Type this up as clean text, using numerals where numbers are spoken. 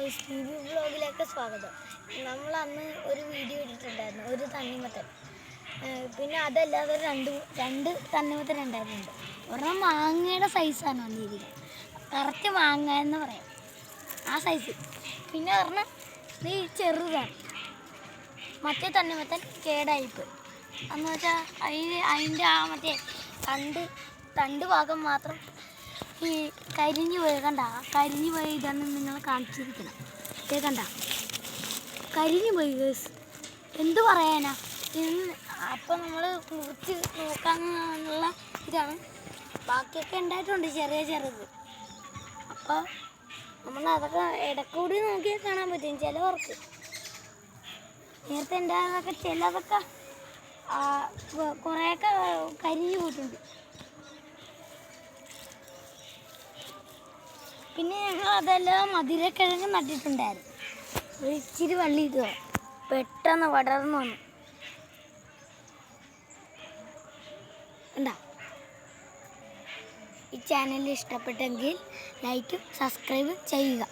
Guys T V വ്ളോഗിലേക്ക് സ്വാഗതം. നമ്മൾ അന്ന് ഒരു വീഡിയോ ഇട്ടിട്ടുണ്ടായിരുന്നു, ഒരു തണ്ണിമത്തൻ. പിന്നെ അതല്ലാതെ രണ്ട് തണ്ണിമത്തൻ ഉണ്ടായിരുന്നുണ്ട്. ഒരെണ്ണം മാങ്ങയുടെ സൈസാണ് വന്നിരിക്കുന്നത്, കറക്റ്റ് മാങ്ങ എന്ന് പറയാം, ആ സൈസ്. പിന്നെ ഒരെണ്ണം ഈ ചെറുതാണ്. മറ്റേ തണ്ണിമത്തൻ കേടായിപ്പോയി. എന്ന് വെച്ചാൽ അതിൻ്റെ ആ മറ്റേ തണ്ട് ഭാഗം മാത്രം ഈ കരിഞ്ഞു പോയി. കണ്ട, കരിഞ്ഞു പോയി. ഇതാണ് നിങ്ങൾ കാണിച്ചിരിക്കണം. കണ്ട, കരിഞ്ഞു പോയി ഗേസ്. എന്ത് പറയാനാ അപ്പം നമ്മൾ കുറിച്ച് നോക്കാന്നുള്ള ഇതാണ്. ബാക്കിയൊക്കെ ഉണ്ടായിട്ടുണ്ട് ചെറുത്. അപ്പോൾ നമ്മൾ അതൊക്കെ ഇടക്കൂടി നോക്കിയാൽ കാണാൻ പറ്റും ചിലവർക്ക്. നേരത്തെ ഉണ്ടായതൊക്കെ ചിലതൊക്കെ കുറേയൊക്കെ കരിഞ്ഞു പോയിട്ടുണ്ട്. പിന്നെ ഞങ്ങൾ അതെല്ലാം മധുരക്കിഴങ്ങ് നട്ടിട്ടുണ്ടായിരുന്നു. ഒരു ഇച്ചിരി വള്ളി ഇടുക, പെട്ടെന്ന് പടർന്നു വന്നു. എന്താ ഈ ചാനൽ ഇഷ്ടപ്പെട്ടെങ്കിൽ ലൈക്കും സബ്സ്ക്രൈബും ചെയ്യുക.